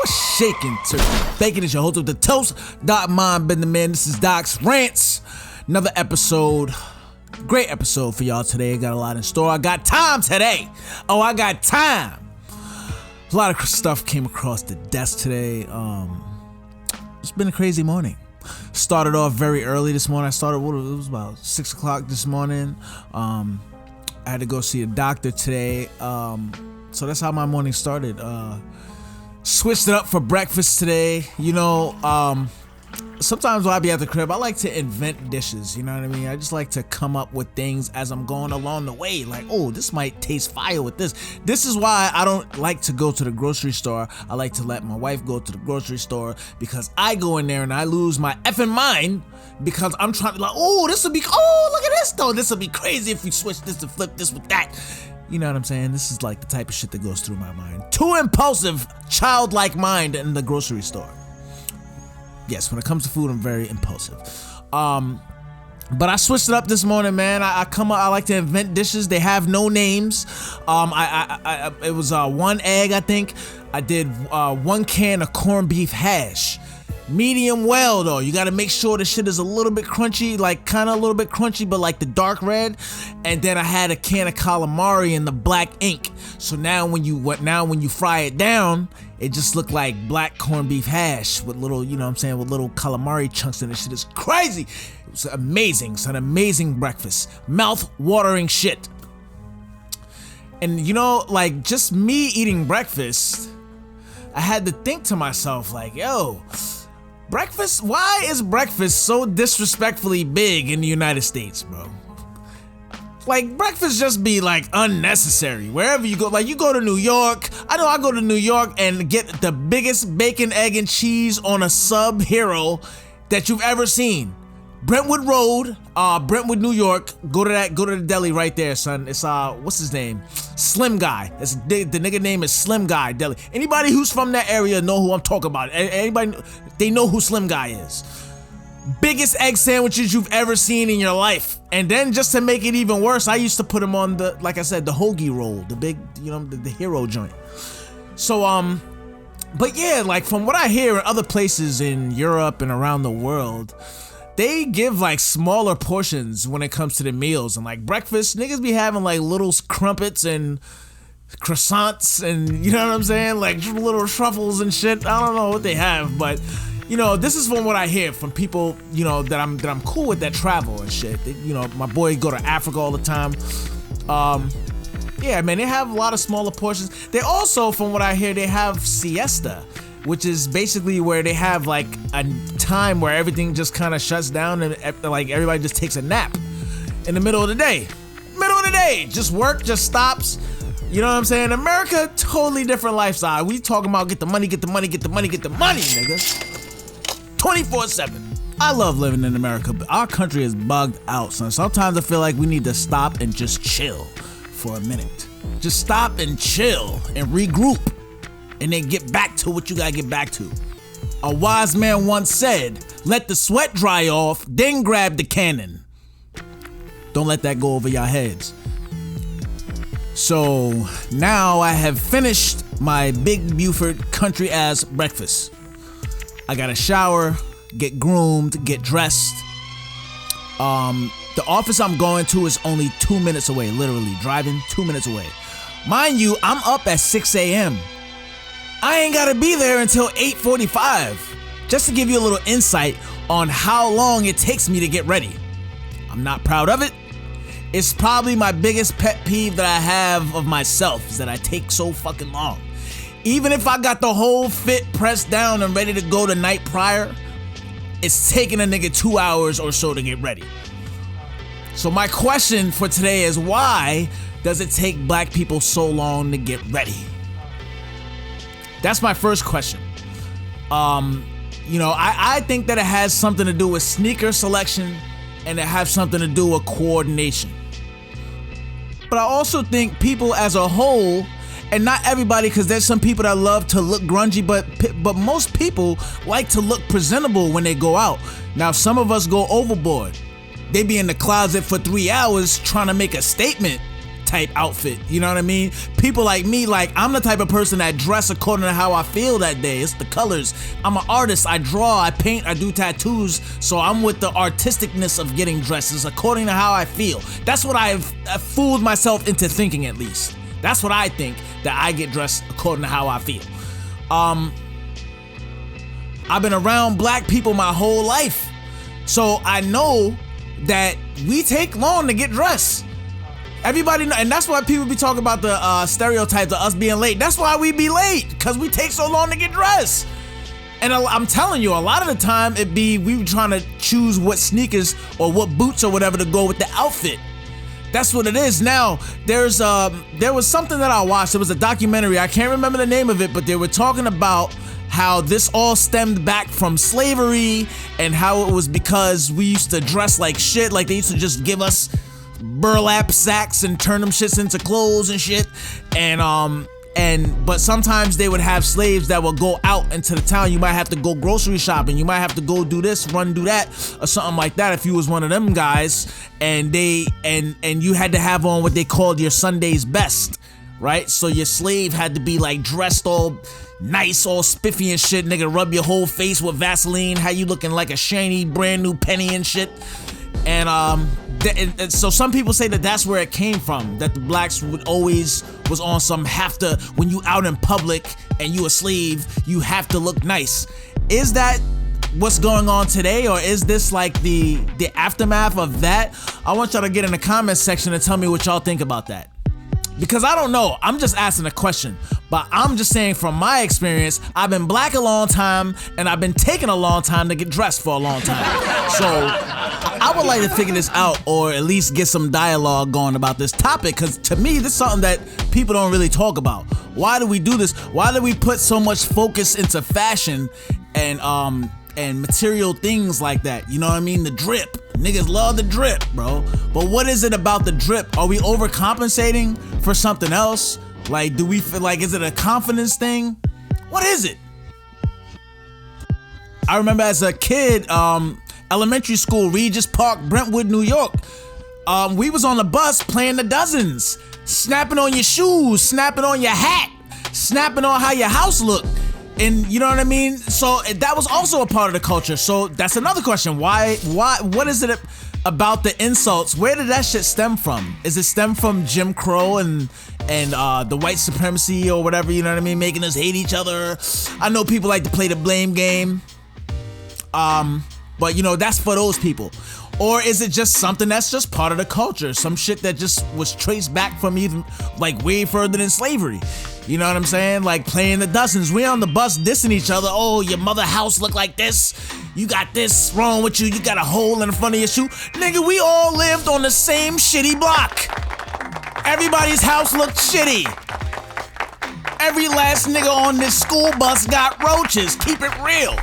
shaking turkey bacon. Is your host with the toast. Doc Mind been the man. This is Doc's Rants. Another episode. Great episode for y'all today. Got a lot in store. I got time today. Oh, I got time. A lot of stuff came across the desk today. It's been a crazy morning. Started off very early this morning. It was about 6 o'clock this morning. I had to go see a doctor today. So that's how my morning started. Switched it up for breakfast today. You know, sometimes when I be at the crib, I like to invent dishes. You know what I mean? I just like to come up with things as I'm going along the way. Like, oh, this might taste fire with this. This is why I don't like to go to the grocery store. I like to let my wife go to the grocery store because I go in there and I lose my effing mind because I'm trying to look at this though. This will be crazy if we switch this and flip this with that. You know what I'm saying? This is like the type of shit that goes through my mind. Too impulsive, childlike mind in the grocery store. Yes, when it comes to food, I'm very impulsive. But I switched it up this morning, man. I like to invent dishes. They have no names. It was 1 egg, I think. I did 1 can of corned beef hash. Medium well though. You gotta make sure the shit is a little bit crunchy, like kind of a little bit crunchy, but like the dark red. And then I had a can of calamari in the black ink. So now when you fry it down, it just looked like black corned beef hash with little, you know what I'm saying, with little calamari chunks in it. Shit is crazy. It was amazing. It's an amazing breakfast. Mouth-watering shit. And you know, like just me eating breakfast, I had to think to myself like, yo, breakfast, why is breakfast so disrespectfully big in the United States, bro? Like, breakfast just be, like, unnecessary. Wherever you go, like, you go to New York. I know I go to New York and get the biggest bacon, egg, and cheese on a Sub Hero that you've ever seen. Brentwood Road, Brentwood, New York. Go to the deli right there, son. It's, what's his name? Slim Guy. The nigga name is Slim Guy Deli. Anybody who's from that area know who I'm talking about. Anybody, they know who Slim Guy is. Biggest egg sandwiches you've ever seen in your life. And then just to make it even worse, I used to put them on the, like I said, the hoagie roll, the big, you know, the hero joint. So, but yeah, like from what I hear in other places in Europe and around the world, they give like smaller portions when it comes to the meals. And like breakfast, niggas be having like little crumpets and croissants and, you know what I'm saying? Like little truffles and shit. I don't know what they have, but you know, this is from what I hear from people, you know, that I'm cool with that travel and shit. You know, my boy go to Africa all the time. Yeah, man, they have a lot of smaller portions. They also, from what I hear, they have siesta, which is basically where they have like a time where everything just kind of shuts down and like everybody just takes a nap in the middle of the day. Just work, just stops. You know what I'm saying? America, totally different lifestyle. We talking about get the money, nigga. 24/7. I love living in America, but our country is bugged out, son. Sometimes I feel like we need to stop and just chill for a minute. Just stop and chill and regroup and then get back to what you gotta get back to. A wise man once said, let the sweat dry off, then grab the cannon. Don't let that go over your heads. So now I have finished my Big Buford country ass breakfast. I gotta shower, get groomed, get dressed. The office I'm going to is only 2 minutes away, literally driving 2 minutes away. Mind you, I'm up at 6 a.m. I ain't gotta be there until 8:45. Just to give you a little insight on how long it takes me to get ready. I'm not proud of it. It's probably my biggest pet peeve that I have of myself is that I take so fucking long. Even if I got the whole fit pressed down and ready to go the night prior, it's taking a nigga 2 hours or so to get ready. So my question for today is, why does it take black people so long to get ready? That's my first question. You know, I think that it has something to do with sneaker selection and it has something to do with coordination. But I also think people as a whole, and not everybody, because there's some people that love to look grungy, but most people like to look presentable when they go out. Now, some of us go overboard. They be in the closet for 3 hours trying to make a statement type outfit. You know what I mean? People like me, like I'm the type of person that dress according to how I feel that day. It's the colors. I'm an artist. I draw, I paint, I do tattoos. So I'm with the artisticness of getting dresses according to how I feel. That's what I've fooled myself into thinking, at least. That's what I think, that I get dressed according to how I feel. I've been around black people my whole life, so I know that we take long to get dressed. Everybody know, and that's why people be talking about the stereotypes of us being late. That's why we be late, because we take so long to get dressed. And I'm telling you, a lot of the time we be trying to choose what sneakers or what boots or whatever to go with the outfit. That's what it is. Now, there was something that I watched. It was a documentary. I can't remember the name of it, but they were talking about how this all stemmed back from slavery and how it was because we used to dress like shit. Like they used to just give us burlap sacks and turn them shits into clothes and shit. But sometimes they would have slaves that would go out into the town. You might have to go grocery shopping. You might have to go do this, do that, or something like that if you was one of them guys. And you had to have on what they called your Sunday's best, right? So your slave had to be like dressed all nice, all spiffy and shit. Nigga, rub your whole face with Vaseline. How you looking like a shiny, brand new penny and shit. And so some people say that that's where it came from, that the blacks was on some when you out in public and you a slave, you have to look nice. Is that what's going on today, or is this like the aftermath of that? I want y'all to get in the comments section and tell me what y'all think about that. Because I don't know, I'm just asking a question, but I'm just saying from my experience, I've been black a long time and I've been taking a long time to get dressed for a long time. So I would like to figure this out, or at least get some dialogue going about this topic, because to me, this is something that people don't really talk about. Why do we do this? Why do we put so much focus into fashion and material things like that? You know what I mean? The drip. Niggas love the drip, bro. But what is it about the drip? Are we overcompensating for something else? Like, do we feel like, is it a confidence thing? What is it? I remember as a kid, elementary school, Regis Park, Brentwood, New York. We was on the bus playing the dozens, snapping on your shoes, snapping on your hat, snapping on how your house looked. And you know what I mean? So that was also a part of the culture. So that's another question. Why, what is it about the insults? Where did that shit stem from? Is it stem from Jim Crow and the white supremacy or whatever, you know what I mean? Making us hate each other. I know people like to play the blame game. But you know, that's for those people. Or is it just something that's just part of the culture? Some shit that just was traced back from even like way further than slavery. You know what I'm saying? Like playing the dozens. We on the bus dissing each other. Oh, your mother house look like this. You got this wrong with you. You got a hole in the front of your shoe. Nigga, we all lived on the same shitty block. Everybody's house looked shitty. Every last nigga on this school bus got roaches. Keep it real.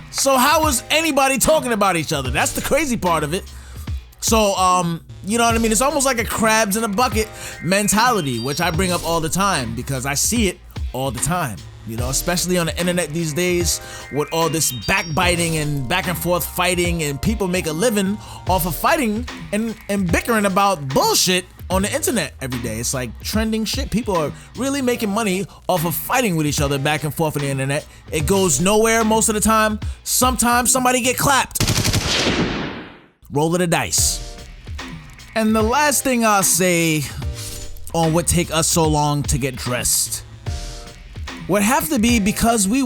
So how is anybody talking about each other? That's the crazy part of it. So, you know what I mean? It's almost like a crabs in a bucket mentality, which I bring up all the time because I see it all the time. You know, especially on the internet these days with all this backbiting and back and forth fighting, and people make a living off of fighting and bickering about bullshit on the internet every day. It's like trending shit. People are really making money off of fighting with each other back and forth on the internet. It goes nowhere most of the time. Sometimes somebody get clapped. Roll of the dice. And the last thing I'll say on what take us so long to get dressed would have to be because we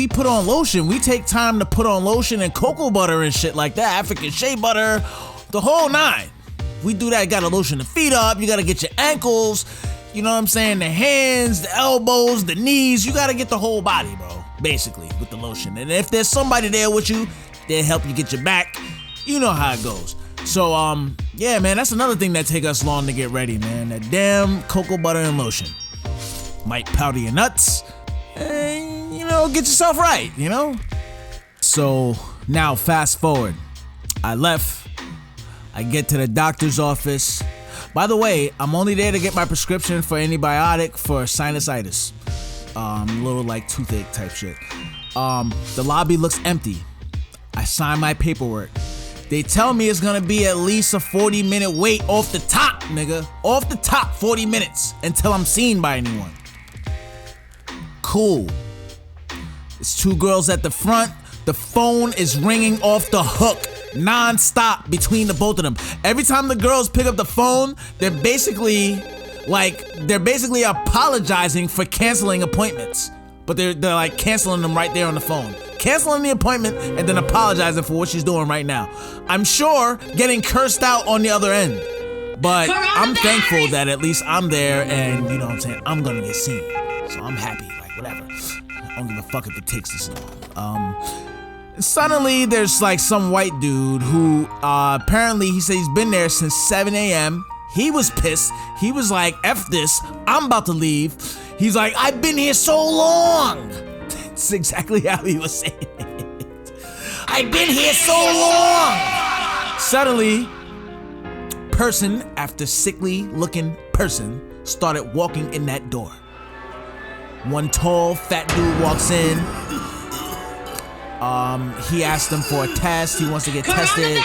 put on lotion. We take time to put on lotion and cocoa butter and shit like that. African shea butter, the whole nine. We do that. You gotta lotion the feet up. You gotta get your ankles. You know what I'm saying? The hands, the elbows, the knees. You gotta get the whole body, bro. Basically, with the lotion. And if there's somebody there with you, they'll help you get your back. You know how it goes. So, yeah, man, that's another thing that take us long to get ready, man. That damn cocoa butter and lotion. Might powder your nuts. And, you know, get yourself right, you know? So, now fast forward. I left. I get to the doctor's office. By the way, I'm only there to get my prescription for antibiotic for sinusitis. A little like toothache type shit. The lobby looks empty. I sign my paperwork. They tell me it's gonna be at least a 40-minute wait off the top, nigga. Off the top, 40 minutes until I'm seen by anyone. Cool. It's two girls at the front. The phone is ringing off the hook non-stop between the both of them. Every time the girls pick up the phone, they're basically apologizing for canceling appointments. But they're like canceling them right there on the phone. Canceling the appointment and then apologizing for what she's doing right now. I'm sure getting cursed out on the other end. But I'm thankful that at least I'm there and, you know what I'm saying, I'm gonna get seen. So I'm happy, like whatever. I don't give a fuck if it takes this long. Suddenly there's like some white dude who apparently he said he's been there since 7 a.m. He was pissed. He was like, F this, I'm about to leave. He's like, I've been here so long. That's exactly how he was saying it. I've been here so long. Suddenly, person after sickly looking person started walking in that door. One tall, fat dude walks in. He asked him for a test. He wants to get tested.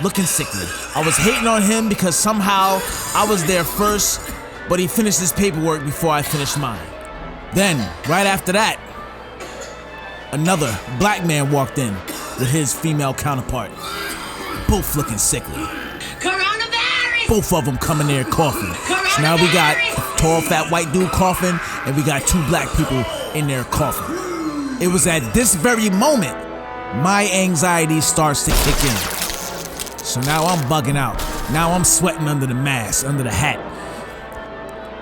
Looking sickly. I was hating on him because somehow I was there first, but he finished his paperwork before I finished mine. Then, right after that, another black man walked in with his female counterpart. Both looking sickly. Coronavirus! Both of them coming there coughing. So now we got a tall, fat white dude coughing, and we got two black people in there coughing. It was at this very moment my anxiety starts to kick in. So now I'm bugging out. Now I'm sweating under the mask, under the hat.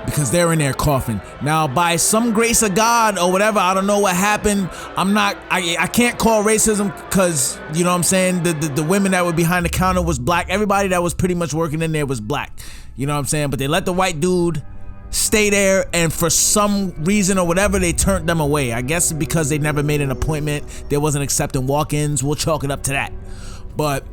Because they're in there coughing. Now by some grace of God or whatever, I don't know what happened. I can't call racism because, you know what I'm saying, the women that were behind the counter was black. Everybody that was pretty much working in there was black. You know what I'm saying? But they let the white dude stay there, and for some reason or whatever, they turned them away. I guess because they never made an appointment. They wasn't accepting walk-ins. We'll chalk it up to that. But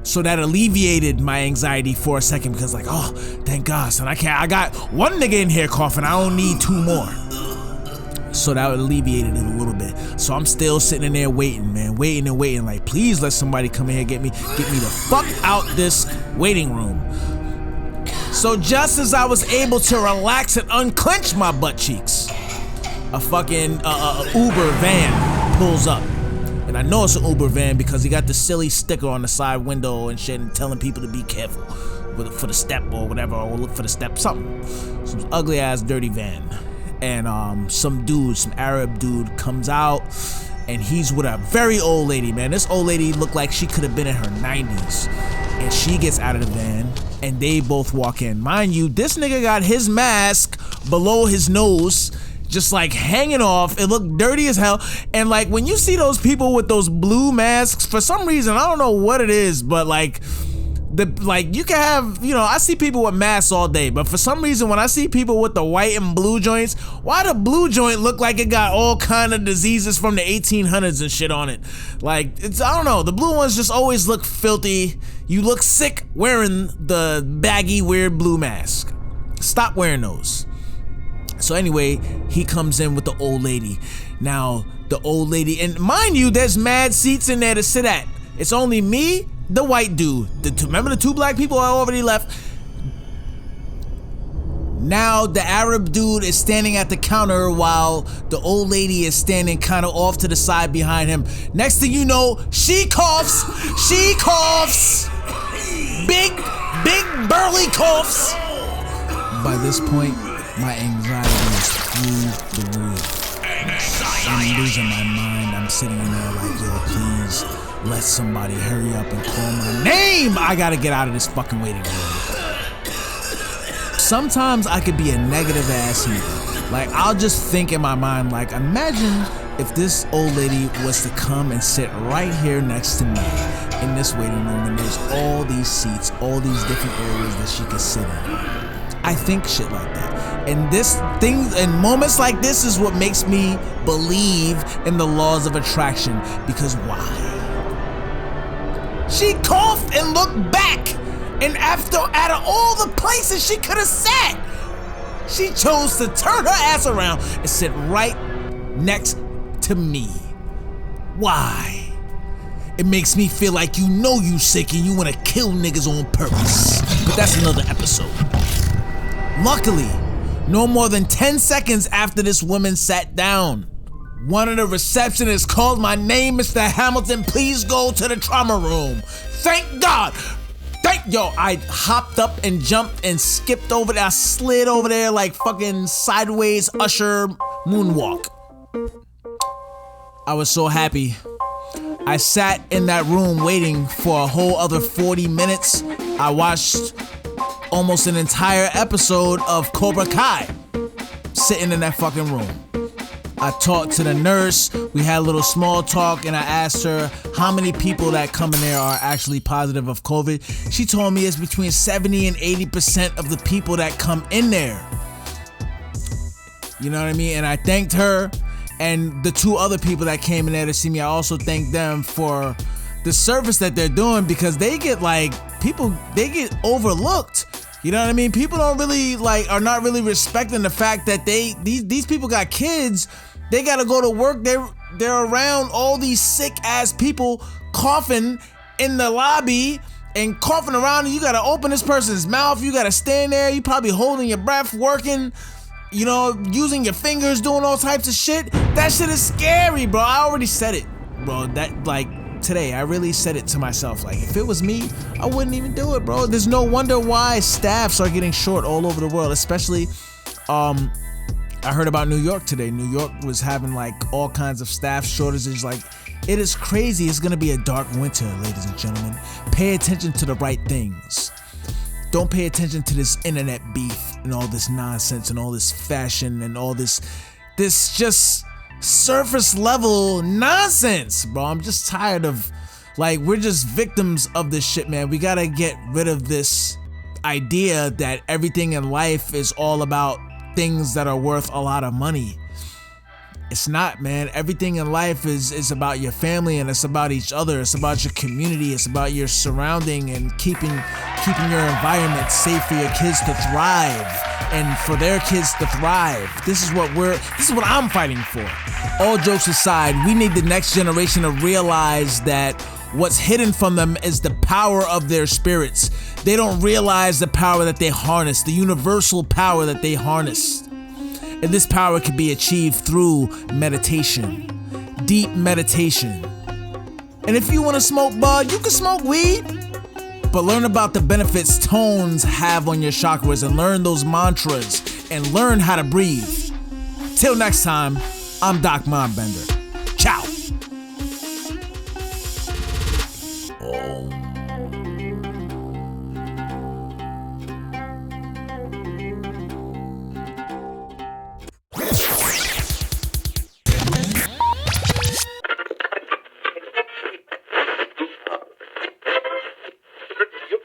so that alleviated my anxiety for a second because like, oh, thank God, son. I got one nigga in here coughing. I don't need two more. So that alleviated it a little bit. So I'm still sitting in there waiting, man, waiting and waiting. Like, please let somebody come in here, get me the fuck out this waiting room. So just as I was able to relax and unclench my butt cheeks, a fucking Uber van pulls up. And I know it's an Uber van because he got the silly sticker on the side window and shit and telling people to be careful for the step or whatever, or look for the step, something. Some ugly ass dirty van. And some Arab dude comes out and he's with a very old lady, man. This old lady looked like she could have been in her 90s. And she gets out of the van and they both walk in. Mind you, this nigga got his mask below his nose, just like hanging off. It looked dirty as hell. And like when you see those people with those blue masks, for some reason, I don't know what it is, but like you can have, you know, I see people with masks all day, but for some reason when I see people with the white and blue joints, why the blue joint look like it got all kind of diseases from the 1800s and shit on it? Like, it's, I don't know, the blue ones just always look filthy. You look sick wearing the baggy, weird blue mask. Stop wearing those. So anyway, he comes in with the old lady. Now, the old lady, and mind you, there's mad seats in there to sit at. It's only me, the white dude. Remember the two black people I already left? Now the Arab dude is standing at the counter while the old lady is standing kind of off to the side behind him. Next thing you know, she coughs. She coughs. Big burly coughs. By this point, my anxiety is through the roof. I'm losing my mind. I'm sitting in there like, yo, please let somebody hurry up and call my name. I gotta get out of this fucking waiting room. Sometimes I could be a negative ass nigga. Like, I'll just think in my mind, like, imagine if this old lady was to come and sit right here next to me in this waiting room and there's all these seats, all these different areas that she could sit in. I think shit like that. And moments like this is what makes me believe in the laws of attraction. Because why? She coughed and looked back. And out of all the places she could have sat, she chose to turn her ass around and sit right next to me. Why? It makes me feel like you know you sick and you wanna kill niggas on purpose. But that's another episode. Luckily, no more than 10 seconds after this woman sat down, one of the receptionists called my name, Mr. Hamilton, please go to the trauma room. Thank God. I hopped up and jumped and skipped over there. I slid over there like fucking sideways Usher moonwalk. I was so happy. I sat in that room waiting for a whole other 40 minutes. I watched almost an entire episode of Cobra Kai sitting in that fucking room. I talked to the nurse, we had a little small talk, and I asked her how many people that come in there are actually positive of COVID. She told me it's between 70 and 80% of the people that come in there. You know what I mean? And I thanked her and the two other people that came in there to see me. I also thanked them for the service that they're doing, because they get overlooked. You know what I mean? People don't really are not really respecting the fact that these people got kids. They gotta go to work. They're around all these sick ass people coughing in the lobby and coughing around, and you gotta open this person's mouth. You gotta stand there. You probably holding your breath, working, you know, using your fingers, doing all types of shit. That shit is scary, bro. I already said it, bro. Today, I really said it to myself. Like, if it was me, I wouldn't even do it, bro. There's no wonder why staffs are getting short all over the world, especially, I heard about New York today. New York was having all kinds of staff shortages. It is crazy. It's gonna be a dark winter, ladies and gentlemen. Pay attention to the right things. Don't pay attention to this internet beef and all this nonsense and all this fashion and all this just surface level nonsense, bro. I'm just tired of, we're just victims of this shit, man. We gotta get rid of this idea that everything in life is all about things that are worth a lot of money. It's not, man. Everything in life is about your family, and it's about each other. It's about your community. It's about your surrounding and keeping your environment safe for your kids to thrive and for their kids to thrive. This is what I'm fighting for. All jokes aside, we need the next generation to realize that what's hidden from them is the power of their spirits. They don't realize the power that they harness, the universal power that they harness. And this power can be achieved through meditation, deep meditation. And if you want to smoke bud, you can smoke weed. But learn about the benefits tones have on your chakras, and learn those mantras, and learn how to breathe. Till next time, I'm Doc Mindbender. Ciao.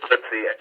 Let's see it.